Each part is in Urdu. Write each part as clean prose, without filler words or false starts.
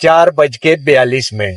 4:42।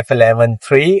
F11 3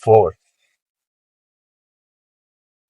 4,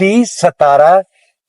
D17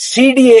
CDA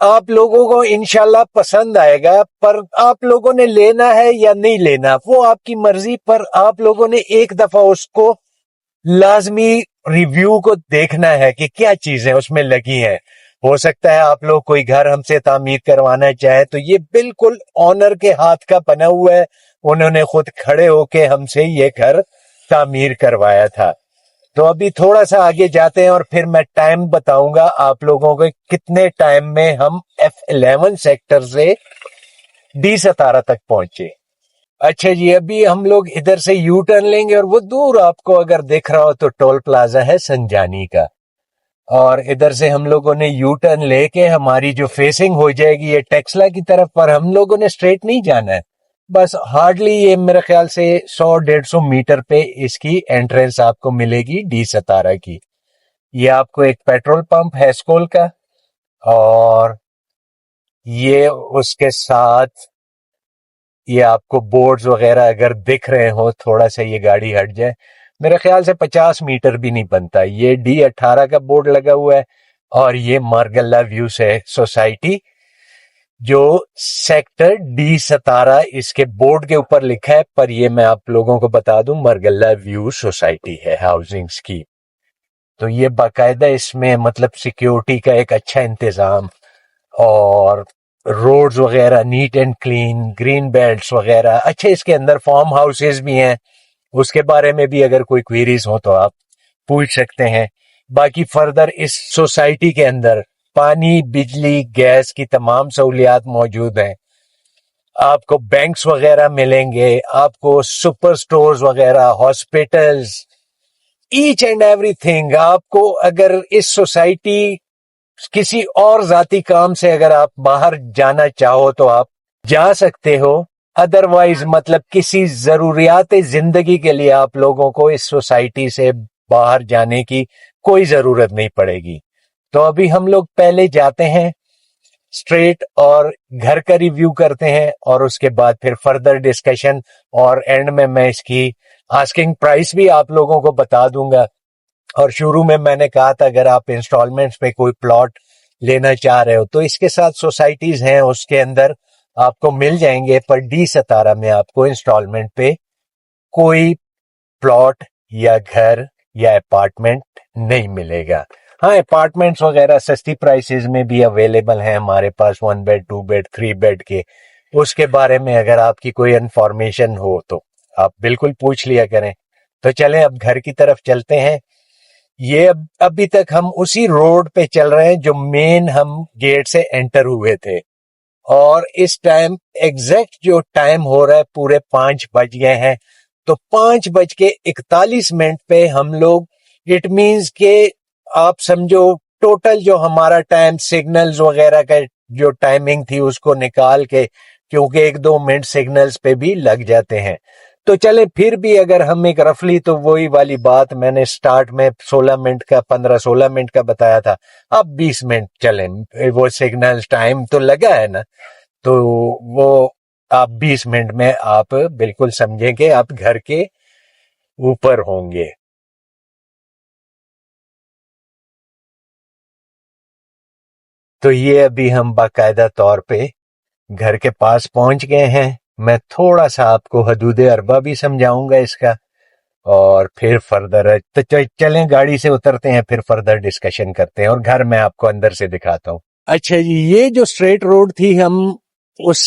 آپ لوگوں کو انشاءاللہ پسند آئے گا، پر آپ لوگوں نے لینا ہے یا نہیں لینا وہ آپ کی مرضی، پر آپ لوگوں نے ایک دفعہ اس کو لازمی ریویو کو دیکھنا ہے کہ کیا چیزیں اس میں لگی ہیں. ہو سکتا ہے آپ لوگ کوئی گھر ہم سے تعمیر کروانا چاہیں تو یہ بالکل آنر کے ہاتھ کا بنا ہوا ہے، انہوں نے خود کھڑے ہو کے ہم سے یہ گھر تعمیر کروایا تھا. تو ابھی تھوڑا سا آگے جاتے ہیں اور پھر میں ٹائم بتاؤں گا آپ لوگوں کو کتنے ٹائم میں ہم F11 سیکٹر سے D17 تک پہنچے. اچھا جی، ابھی ہم لوگ ادھر سے یو ٹرن لیں گے اور وہ دور آپ کو اگر دیکھ رہا ہو تو ٹول پلازا ہے سنجانی کا، اور ادھر سے ہم لوگوں نے یو ٹرن لے کے ہماری جو فیسنگ ہو جائے گی یہ ٹیکسلا کی طرف، پر ہم لوگوں نے اسٹریٹ نہیں جانا ہے، بس ہارڈلی یہ میرے خیال سے 100-150 میٹر پہ اس کی انٹرنس آپ کو ملے گی D17 کی. یہ آپ کو ایک پیٹرول پمپ ہے اسکول کا، اور یہ اس کے ساتھ یہ آپ کو بورڈز وغیرہ اگر دکھ رہے ہو، تھوڑا سا یہ گاڑی ہٹ جائے میرے خیال سے 50 میٹر بھی نہیں بنتا، یہ D18 کا بورڈ لگا ہوا ہے، اور یہ مارگلہ ویو سے سوسائٹی جو سیکٹر D17 اس کے بورڈ کے اوپر لکھا ہے، پر یہ میں آپ لوگوں کو بتا دوں مارگلہ ویو سوسائٹی ہے ہاؤسنگز کی. تو یہ باقاعدہ اس میں مطلب سیکیورٹی کا ایک اچھا انتظام، اور روڈز وغیرہ neat and clean, green belts وغیرہ اچھے. اس کے اندر فارم ہاؤسز بھی ہیں، اس کے بارے میں بھی اگر کوئی کوئریز ہو تو آپ پوچھ سکتے ہیں. باقی فردر اس سوسائٹی کے اندر پانی، بجلی، گیس کی تمام سہولیات موجود ہیں. آپ کو بینکس وغیرہ ملیں گے، آپ کو سپر سٹورز وغیرہ، hospitals, each and everything. آپ کو اگر اس سوسائٹی کسی اور ذاتی کام سے اگر آپ باہر جانا چاہو تو آپ جا سکتے ہو، ادروائز مطلب کسی ضروریات زندگی کے لیے آپ لوگوں کو اس سوسائٹی سے باہر جانے کی کوئی ضرورت نہیں پڑے گی. تو ابھی ہم لوگ پہلے جاتے ہیں اسٹریٹ اور گھر کا ریویو کرتے ہیں، اور اس کے بعد پھر فردر ڈسکشن، اور اینڈ میں اس کی آسکنگ پرائس بھی آپ لوگوں کو بتا دوں گا. اور شروع میں نے کہا تھا اگر آپ انسٹالمنٹس پہ کوئی پلاٹ لینا چاہ رہے ہو تو اس کے ساتھ سوسائٹیز ہیں اس کے اندر آپ کو مل جائیں گے، پر D17 میں آپ کو انسٹالمنٹ پہ کوئی پلاٹ یا گھر یا اپارٹمنٹ نہیں ملے گا. ہاں، اپارٹمنٹس وغیرہ سستی پرائسز میں بھی اویلیبل ہیں ہمارے پاس، 1 بیڈ 2 بیڈ 3 بیڈ کے. اس کے بارے میں اگر آپ کی کوئی انفارمیشن ہو تو آپ بالکل پوچھ لیا کریں. تو چلیں اب گھر کی طرف چلتے ہیں. یہ ابھی تک ہم اسی روڈ پہ چل رہے ہیں جو مین ہم گیٹ سے انٹر ہوئے تھے، اور اس ٹائم ایگزیکٹ جو ٹائم ہو رہا ہے پورے 5 بج گئے ہیں. تو 5:41 پہ ہم لوگ، اٹ مینز کہ آپ سمجھو ٹوٹل جو ہمارا ٹائم سگنلز وغیرہ کا جو ٹائمنگ تھی اس کو نکال کے، کیونکہ 1-2 منٹ سگنلز پہ بھی لگ جاتے ہیں. تو چلے پھر بھی اگر ہم ایک رفلی، تو وہی والی بات میں نے سٹارٹ میں 16 منٹ کا 15-16 منٹ کا بتایا تھا، اب 20 منٹ چلیں، وہ سگنل ٹائم تو لگا ہے نا، تو وہ آپ 20 منٹ میں آپ بالکل سمجھیں کہ آپ گھر کے اوپر ہوں گے. تو یہ ابھی ہم باقاعدہ طور پہ گھر کے پاس پہنچ گئے ہیں. میں تھوڑا سا آپ کو حدود اربا بھی سمجھاؤں گا اس کا، اور پھر فردر تو چلیں گاڑی سے اترتے ہیں، پھر فردر ڈسکشن کرتے ہیں، اور گھر میں آپ کو اندر سے دکھاتا ہوں. اچھا جی، یہ جو اسٹریٹ روڈ تھی، ہم اس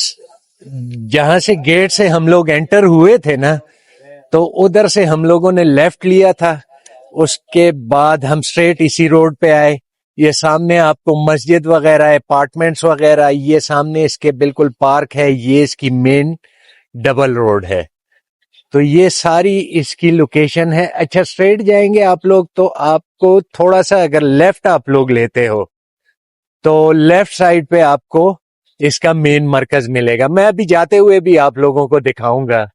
جہاں سے گیٹ سے ہم لوگ انٹر ہوئے تھے نا، تو ادھر سے ہم لوگوں نے لیفٹ لیا تھا. اس کے بعد ہم اسٹریٹ اسی روڈ پہ آئے. یہ سامنے آپ کو مسجد وغیرہ، اپارٹمنٹس وغیرہ، یہ سامنے اس کے بالکل پارک ہے، یہ اس کی مین ڈبل روڈ ہے. تو یہ ساری اس کی لوکیشن ہے. اچھا، اسٹریٹ جائیں گے آپ لوگ تو آپ کو تھوڑا سا اگر لیفٹ آپ لوگ لیتے ہو تو لیفٹ سائڈ پہ آپ کو اس کا مین مرکز ملے گا. میں ابھی جاتے ہوئے بھی آپ لوگوں کو دکھاؤں گا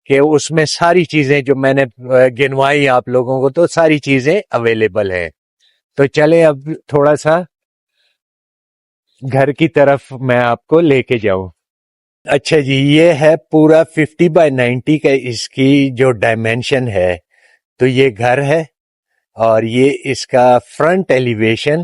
کہ اس میں ساری چیزیں جو میں نے گنوائی آپ لوگوں کو، تو ساری چیزیں اویلیبل ہیں. تو چلے اب تھوڑا سا گھر کی طرف میں آپ کو لے کے جاؤں. اچھا جی، یہ ہے پورا 50x90 کا اس کی جو ڈائمینشن ہے. تو یہ گھر ہے، اور یہ اس کا فرنٹ ایلیویشن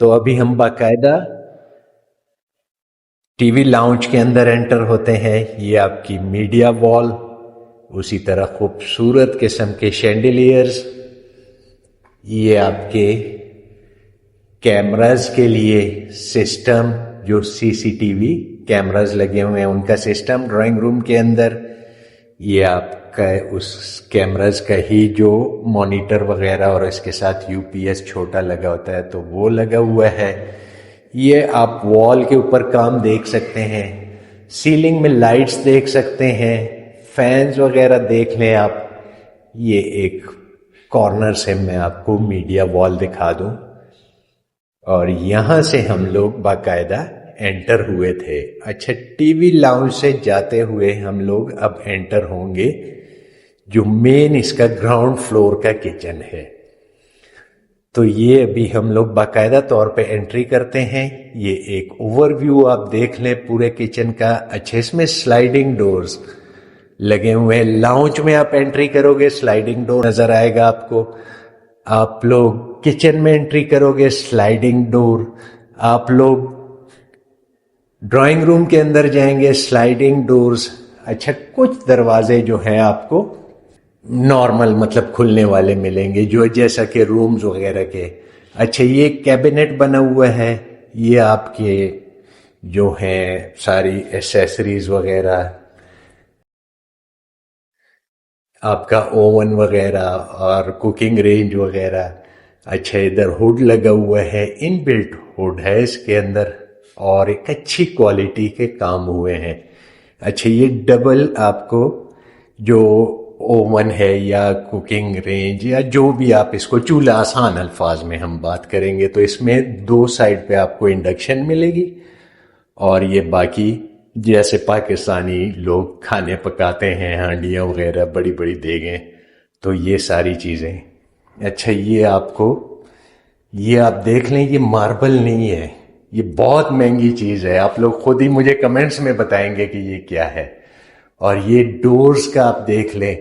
تو ابھی ہم باقاعدہ ٹی وی لاؤنج کے اندر انٹر ہوتے ہیں. یہ آپ کی میڈیا وال، اسی طرح خوبصورت قسم کے شینڈیلیئرز، یہ آپ کے کیمراز کے لیے سسٹم، جو سی سی ٹی وی کیمراز لگے ہوئے ہیں ان کا سسٹم ڈرائنگ روم کے اندر. یہ آپ کا اس کیمراز کا ہی جو مانیٹر وغیرہ اور اس کے ساتھ یو پی ایس چھوٹا لگا ہوتا ہے تو وہ لگا ہوا ہے. یہ آپ وال کے اوپر کام دیکھ سکتے ہیں، سیلنگ میں لائٹس دیکھ سکتے ہیں، فینز وغیرہ دیکھ لیں آپ. یہ ایک کارنر سے میں آپ کو میڈیا وال دکھا دوں، اور یہاں سے ہم لوگ باقاعدہ انٹر ہوئے تھے. اچھا، ٹی وی لاؤنج سے جاتے ہوئے ہم لوگ اب انٹر ہوں گے جو مین اس کا گراؤنڈ فلور کا کچن ہے. تو یہ ابھی ہم لوگ باقاعدہ طور پہ انٹری کرتے ہیں. یہ ایک اوور ویو آپ دیکھ لیں پورے کچن کا. اچھا، اس میں سلائیڈنگ ڈورز لگے ہوئے ہیں. لاؤنج میں آپ انٹری کرو گے سلائیڈنگ ڈور نظر آئے گا آپ کو. آپ لوگ کچن میں انٹری کرو گے سلائیڈنگ ڈور. آپ لوگ ڈرائنگ روم کے اندر جائیں گے سلائیڈنگ ڈورز. اچھا، کچھ دروازے جو ہیں آپ کو نارمل مطلب کھلنے والے ملیں گے، جو جیسا کہ رومز وغیرہ کے. اچھا، یہ کیبنٹ بنا ہوا ہے. یہ آپ کے جو ہیں ساری ایسیسریز وغیرہ، آپ کا اوون وغیرہ اور کوکنگ رینج وغیرہ. اچھا، ادھر ہوڈ لگا ہوا ہے، ان بلٹ ہوڈ ہے اس کے اندر، اور ایک اچھی کوالٹی کے کام ہوئے ہیں. اچھا، یہ ڈبل آپ کو جو اوون ہے یا کوکنگ رینج یا جو بھی آپ اس کو چولہا، آسان الفاظ میں ہم بات کریں گے تو اس میں دو سائڈ پہ آپ کو انڈکشن ملے گی، اور یہ باقی جیسے پاکستانی لوگ کھانے پکاتے ہیں، ہانڈیاں وغیرہ، بڑی بڑی دیگیں، تو یہ ساری چیزیں. اچھا، یہ آپ دیکھ لیں، یہ ماربل نہیں ہے، یہ بہت مہنگی چیز ہے. آپ لوگ خود ہی مجھے کمنٹس میں بتائیں گے کہ یہ کیا ہے. اور یہ ڈورز کا آپ دیکھ لیں،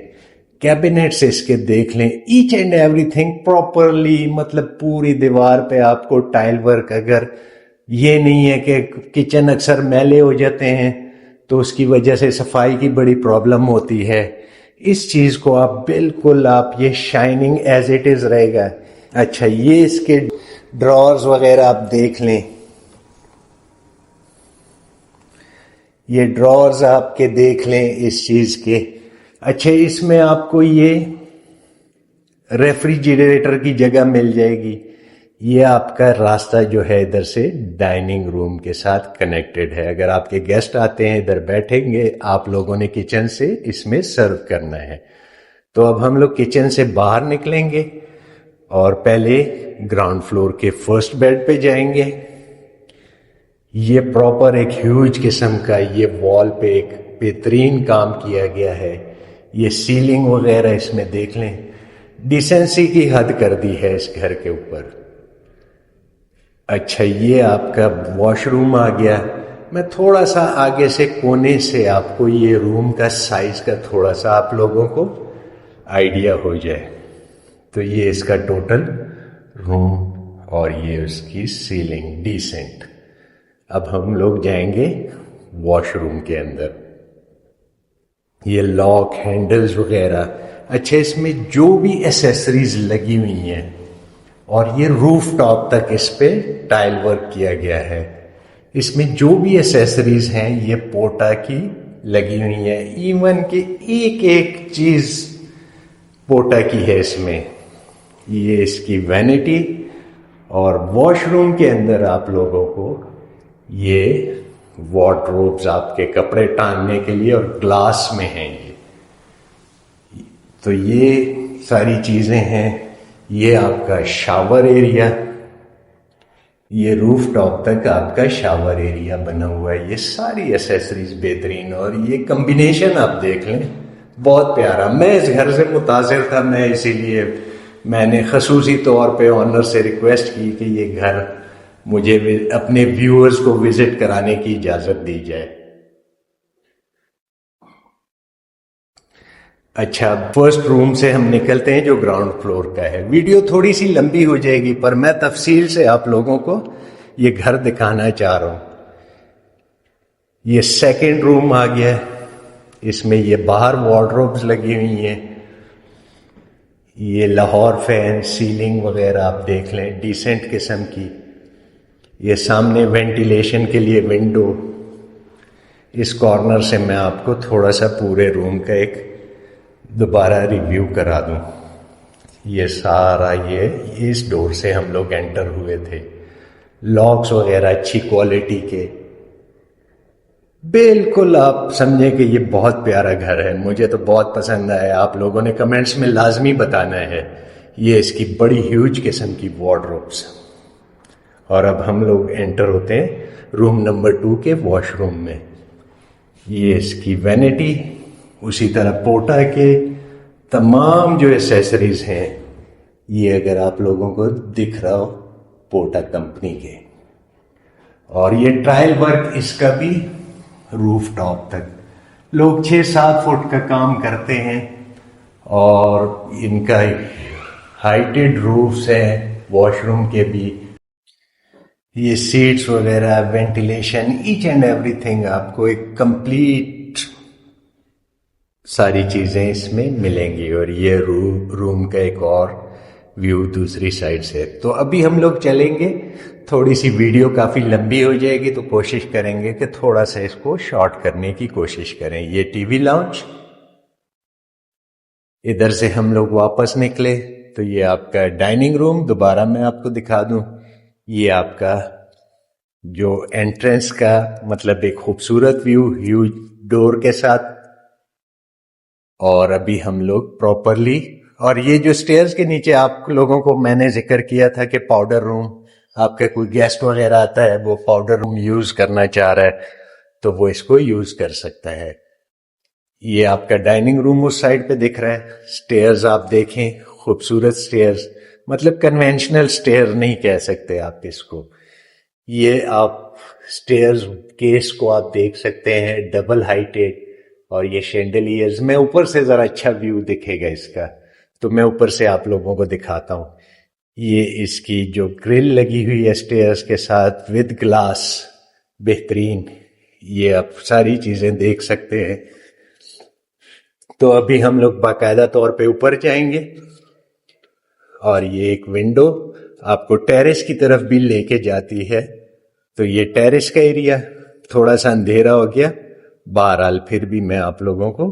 کیبنٹس اس کے دیکھ لیں، each and everything properly, مطلب پوری دیوار پہ آپ کو ٹائل ورک. اگر یہ نہیں ہے کہ کچن اکثر میلے ہو جاتے ہیں تو اس کی وجہ سے صفائی کی بڑی پرابلم ہوتی ہے، اس چیز کو آپ بالکل آپ یہ شائننگ ایز اٹ از رہے گا. اچھا، یہ اس کے ڈرارز وغیرہ آپ دیکھ لیں، یہ ڈرارز آپ کے دیکھ لیں اس چیز کے. اچھا، اس میں آپ کو یہ ریفریجریٹر کی جگہ مل جائے گی. یہ آپ کا راستہ جو ہے ادھر سے ڈائننگ روم کے ساتھ کنیکٹڈ ہے. اگر آپ کے گیسٹ آتے ہیں ادھر بیٹھیں گے، آپ لوگوں نے کچن سے اس میں سرو کرنا ہے. تو اب ہم لوگ کچن سے باہر نکلیں گے اور پہلے گراؤنڈ فلور کے فرسٹ بیڈ پہ جائیں گے. یہ پراپر ایک ہیوج قسم کا، یہ وال پہ ایک بہترین کام کیا گیا ہے. یہ سیلنگ وغیرہ اس میں دیکھ لیں، ڈیسنسی کی حد کر دی ہے اس گھر کے اوپر. اچھا، یہ آپ کا واش روم آ گیا. میں تھوڑا سا آگے سے کونے سے آپ کو یہ روم کا سائز کا تھوڑا سا آپ لوگوں کو آئیڈیا ہو جائے. تو یہ اس کا ٹوٹل روم اور یہ اس کی سیلنگ ڈیسنٹ. اب ہم لوگ جائیں گے واش روم کے اندر. یہ لاک ہینڈلز وغیرہ. اچھا، اس میں جو بھی ایسیسریز لگی ہوئی ہیں، اور یہ روف ٹاپ تک اس پہ ٹائل ورک کیا گیا ہے. اس میں جو بھی ایسیسریز ہیں یہ پوٹا کی لگی ہوئی ہیں. ایون کہ ایک ایک چیز پوٹا کی ہے اس میں. یہ اس کی وینٹی، اور واش روم کے اندر آپ لوگوں کو یہ وارڈروبز آپ کے کپڑے ٹانگنے کے لیے اور گلاس میں ہیں یہ. تو یہ ساری چیزیں ہیں. یہ آپ کا شاور ایریا، یہ روف ٹاپ تک آپ کا شاور ایریا بنا ہوا ہے. یہ ساری ایسیسریز بہترین، اور یہ کمبینیشن آپ دیکھ لیں بہت پیارا. میں اس گھر سے متاثر تھا، میں اسی لیے میں نے خصوصی طور پہ آنر سے ریکویسٹ کی کہ یہ گھر مجھے اپنے ویورز کو وزٹ کرانے کی اجازت دی جائے. اچھا، فرسٹ روم سے ہم نکلتے ہیں جو گراؤنڈ فلور کا ہے. ویڈیو تھوڑی سی لمبی ہو جائے گی پر میں تفصیل سے آپ لوگوں کو یہ گھر دکھانا چاہ رہا ہوں. یہ سیکنڈ روم آ گیا ہے. اس میں یہ باہر وارڈروبز لگی ہوئی ہیں. یہ لاہور فین، سیلنگ وغیرہ آپ دیکھ لیں ڈیسنٹ قسم کی. یہ سامنے وینٹیلیشن کے لیے ونڈو. اس کارنر سے میں آپ کو تھوڑا سا پورے روم کا ایک دوبارہ ریویو کرا دوں. یہ سارا یہ اس ڈور سے ہم لوگ انٹر ہوئے تھے. لاکس وغیرہ اچھی کوالٹی کے. بالکل آپ سمجھیں کہ یہ بہت پیارا گھر ہے. مجھے تو بہت پسند آیا. آپ لوگوں نے کمنٹس میں لازمی بتانا ہے. یہ اس کی بڑی ہیوج قسم کی وارڈروبس. اور اب ہم لوگ انٹر ہوتے ہیں روم نمبر 2 کے واش روم میں. یہ اس کی وینٹی، اسی طرح پوٹا کے تمام جو ایسیسریز ہیں یہ اگر آپ لوگوں کو دکھ رہا ہو پوٹا کمپنی کے. اور یہ ٹرائل ورک اس کا بھی روف ٹاپ تک. لوگ 6-7 فٹ کا کام کرتے ہیں اور ان کا ہائٹڈ روفس ہیں واش روم کے بھی. یہ سیٹس وغیرہ، ventilation, each and everything آپ کو ایک کمپلیٹ ساری چیزیں اس میں ملیں گی. اور یہ روم کا ایک اور ویو دوسری سائڈ سے. تو ابھی ہم لوگ چلیں گے. تھوڑی سی ویڈیو کافی لمبی ہو جائے گی تو کوشش کریں گے کہ تھوڑا سا اس کو شارٹ کرنے کی کوشش کریں. یہ ٹی وی لاؤنج. ادھر سے ہم لوگ واپس نکلے تو یہ آپ کا ڈائننگ روم. دوبارہ میں آپ کو دکھا دوں. یہ آپ کا جو انٹرنس کا مطلب ایک خوبصورت ویو ہیوج ڈور کے ساتھ. اور ابھی ہم لوگ پراپرلی، اور یہ جو سٹیئرز کے نیچے آپ لوگوں کو میں نے ذکر کیا تھا کہ پاؤڈر روم، آپ کا کوئی گیسٹ وغیرہ آتا ہے وہ پاؤڈر روم یوز کرنا چاہ رہا ہے تو وہ اس کو یوز کر سکتا ہے. یہ آپ کا ڈائننگ روم اس سائڈ پہ دکھ رہا ہے. سٹیئرز آپ دیکھیں، خوبصورت سٹیئرز، مطلب کنونشنل سٹیئر نہیں کہہ سکتے آپ اس کو. یہ آپ سٹیئرز کیس کو آپ دیکھ سکتے ہیں ڈبل ہائٹڈ. اور یہ شینڈلیئرز، میں اوپر سے ذرا اچھا ویو دکھے گا اس کا تو میں اوپر سے آپ لوگوں کو دکھاتا ہوں. یہ اس کی جو گرل لگی ہوئی ہے سٹیئرز کے ساتھ ود گلاس، بہترین. یہ آپ ساری چیزیں دیکھ سکتے ہیں. تو ابھی ہم لوگ باقاعدہ طور پہ اوپر جائیں گے. اور یہ ایک ونڈو آپ کو ٹیرس کی طرف بھی لے کے جاتی ہے. تو یہ ٹیرس کا ایریا تھوڑا سا اندھیرا ہو گیا، بہرحال پھر بھی میں آپ لوگوں کو.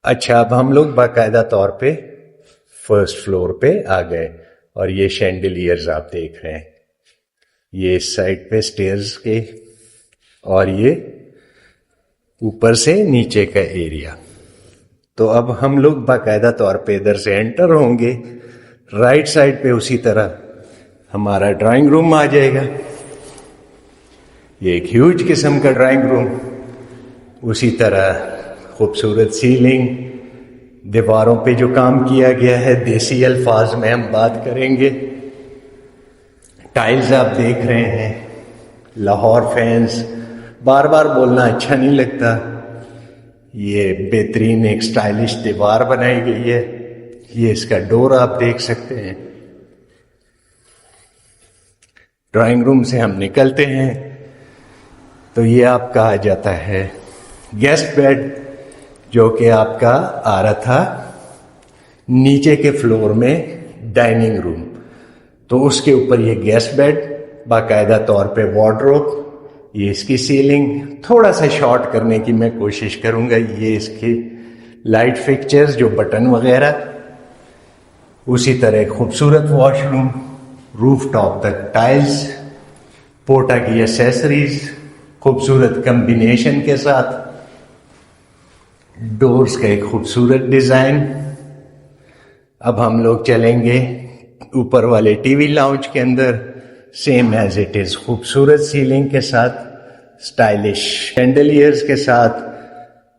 اچھا، اب ہم لوگ باقاعدہ طور پہ فرسٹ فلور پہ آ گئے. اور یہ شینڈلیئرز آپ دیکھ رہے ہیں، یہ اس سائڈ پہ سٹیئرز کے، اور یہ اوپر سے نیچے کا ایریا. تو اب ہم لوگ باقاعدہ طور پہ ادھر سے انٹر ہوں گے. رائٹ سائڈ پہ اسی طرح ہمارا ڈرائنگ روم آ جائے گا. یہ ایک ہیوج قسم کا ڈرائنگ روم. اسی طرح خوبصورت سیلنگ، دیواروں پہ جو کام کیا گیا ہے دیسی الفاظ میں ہم بات کریں گے. ٹائلز آپ دیکھ رہے ہیں، لاہور فینس، بار بار بولنا اچھا نہیں لگتا. یہ بہترین ایک سٹائلش دیوار بنائی گئی ہے. یہ اس کا ڈور آپ دیکھ سکتے ہیں. ڈرائنگ روم سے ہم نکلتے ہیں تو یہ آپ کا آ جاتا ہے گیسٹ بیڈ، جو کہ آپ کا آ رہا تھا نیچے کے فلور میں ڈائننگ روم. تو اس کے اوپر یہ گیسٹ بیڈ، باقاعدہ طور پہ وارڈروب. یہ اس کی سیلنگ تھوڑا سا شارٹ کرنے کی میں کوشش کروں گا. یہ اس کی لائٹ فکچرز جو بٹن وغیرہ. اسی طرح ایک خوبصورت واش روم، روف ٹاپ تک ٹائلز، پوٹا کی ایسیسریز خوبصورت کمبینیشن کے ساتھ، ڈورز کا ایک خوبصورت ڈیزائن. اب ہم لوگ چلیں گے اوپر والے ٹی وی لاؤنج کے اندر. سیم ایز اٹ از، خوبصورت سیلنگ کے ساتھ، سٹائلش شینڈلیئرز کے ساتھ،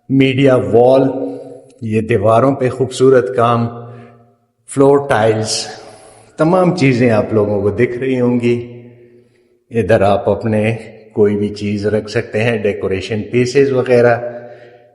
میڈیا وال، یہ دیواروں پہ خوبصورت کام، فلور ٹائلز، تمام چیزیں آپ لوگوں کو دکھ رہی ہوں گی. ادھر آپ اپنے کوئی بھی چیز رکھ سکتے ہیں، ڈیکوریشن پیسز وغیرہ.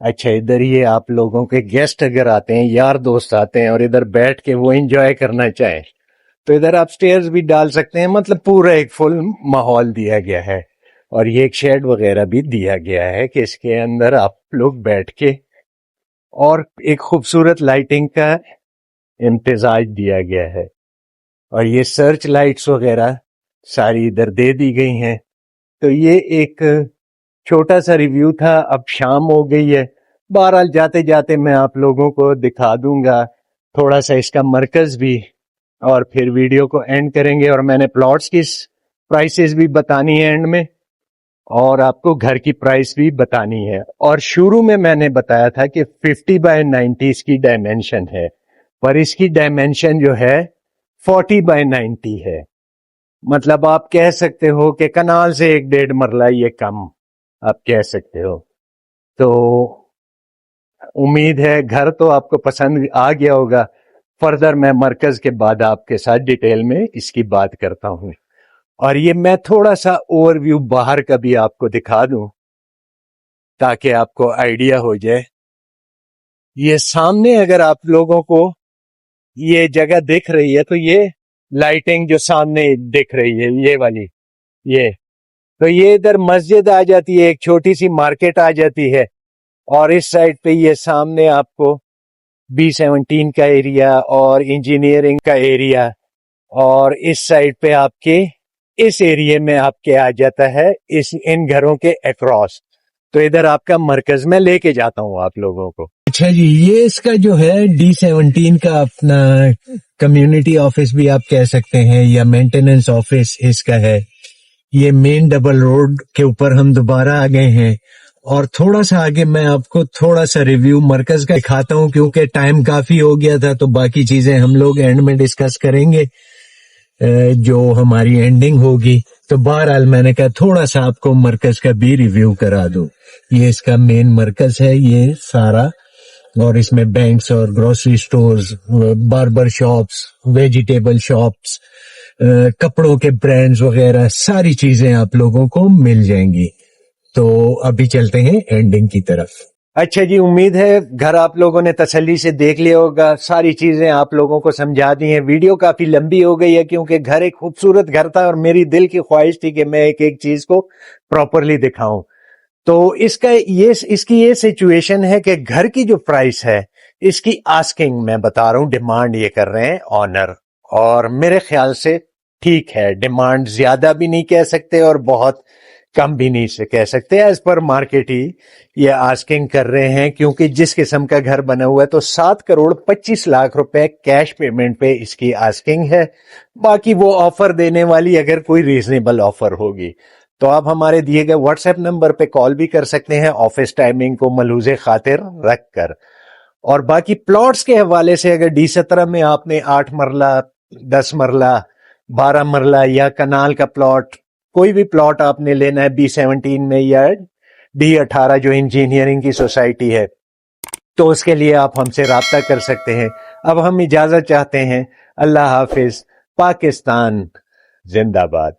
اچھا ادھر یہ آپ لوگوں کے گیسٹ اگر آتے ہیں، یار دوست آتے ہیں اور ادھر بیٹھ کے وہ انجوائے کرنا چاہیں تو ادھر آپ سٹیئرز بھی ڈال سکتے ہیں. مطلب پورا ایک فل ماحول دیا گیا ہے. اور یہ ایک شیڈ وغیرہ بھی دیا گیا ہے کہ اس کے اندر آپ لوگ بیٹھ کے، اور ایک خوبصورت لائٹنگ کا امتزاج دیا گیا ہے. اور یہ سرچ لائٹس وغیرہ ساری ادھر دے دی گئی ہیں. تو یہ ایک چھوٹا سا ریویو تھا. اب شام ہو گئی ہے، بہرحال جاتے جاتے میں آپ لوگوں کو دکھا دوں گا تھوڑا سا اس کا مرکز بھی، اور پھر ویڈیو کو اینڈ کریں گے. اور میں نے پلاٹس کی پرائسز بھی بتانی ہے اینڈ میں، اور آپ کو گھر کی پرائس بھی بتانی ہے. اور شروع میں نے بتایا تھا کہ 50x90 اس کی ڈائمینشن ہے، پر اس کی ڈائمینشن جو ہے 40x90 ہے. مطلب آپ کہہ سکتے ہو کہ کنال سے 1.5 مرلہ یہ کم آپ کہہ سکتے ہو. تو امید ہے گھر تو آپ کو پسند آ گیا ہوگا. فردر میں مرکز کے بعد آپ کے ساتھ ڈیٹیل میں اس کی بات کرتا ہوں. اور یہ میں تھوڑا سا اوور ویو باہر کا بھی آپ کو دکھا دوں تاکہ آپ کو آئیڈیا ہو جائے. یہ سامنے اگر آپ لوگوں کو یہ جگہ دکھ رہی ہے تو یہ لائٹنگ جو سامنے دکھ رہی ہے یہ والی، یہ تو یہ ادھر مسجد آ جاتی ہے، ایک چھوٹی سی مارکیٹ آ جاتی ہے. اور اس سائڈ پہ یہ سامنے آپ کو B17 کا ایریا اور انجینئرنگ کا ایریا، اور اس سائڈ پہ آپ کے اس ایریے میں آپ کے آ جاتا ہے ان گھروں کے اکراس. تو ادھر آپ کا مرکز میں لے کے جاتا ہوں آپ لوگوں کو. اچھا جی، یہ اس کا جو ہے D17 کا اپنا کمیونٹی آفس بھی آپ کہہ سکتے ہیں یا مینٹیننس آفس اس کا ہے. یہ مین ڈبل روڈ کے اوپر ہم دوبارہ آ گئے ہیں. اور تھوڑا سا آگے میں آپ کو تھوڑا سا ریویو مرکز کا دکھاتا ہوں کیونکہ ٹائم کافی ہو گیا تھا. تو باقی چیزیں ہم لوگ اینڈ میں ڈسکس کریں گے جو ہماری اینڈنگ ہوگی. تو بہرحال میں نے کہا تھوڑا سا آپ کو مرکز کا بھی ریویو کرا دوں. یہ اس کا مین مرکز ہے یہ سارا، اور اس میں بینکس اور grocery stores, barber shops, vegetable shops, کپڑوں کے برانڈز وغیرہ ساری چیزیں آپ لوگوں کو مل جائیں گی. تو ابھی چلتے ہیں اینڈنگ کی طرف. اچھا جی، امید ہے گھر آپ لوگوں نے تسلی سے دیکھ لیا ہوگا، ساری چیزیں آپ لوگوں کو سمجھا دی ہیں. ویڈیو کافی لمبی ہو گئی ہے کیونکہ گھر ایک خوبصورت گھر تھا اور میری دل کی خواہش تھی کہ میں ایک ایک چیز کو پراپرلی دکھاؤں. تو اس کی یہ سچویشن ہے کہ گھر کی جو پرائس ہے اس کی آسکنگ میں بتا رہا ہوں، ڈیمانڈ یہ کر رہے ہیں آنر، اور میرے خیال سے ٹھیک ہے. ڈیمانڈ زیادہ بھی نہیں کہہ سکتے اور بہت کم بھی نہیں سے کہہ سکتے. ایز پر مارکیٹ ہی یہ آسکنگ کر رہے ہیں کیونکہ جس قسم کا گھر بنا ہوا ہے تو 7.25 کروڑ روپے کیش پیمنٹ پہ اس کی آسکنگ ہے. باقی وہ آفر دینے والی اگر کوئی ریزنیبل آفر ہوگی تو آپ ہمارے دیے گئے واٹس ایپ نمبر پہ کال بھی کر سکتے ہیں آفس ٹائمنگ کو ملحوظ خاطر رکھ کر. اور باقی پلاٹس کے حوالے سے اگر D17 میں آپ نے 8 مرلہ، 10 مرلہ، 12 مرلہ یا کنال کا پلاٹ، کوئی بھی پلاٹ آپ نے لینا ہے B17 میں یا D18 جو انجینئرنگ کی سوسائٹی ہے، تو اس کے لیے آپ ہم سے رابطہ کر سکتے ہیں. اب ہم اجازت چاہتے ہیں. اللہ حافظ. پاکستان زندہ باد.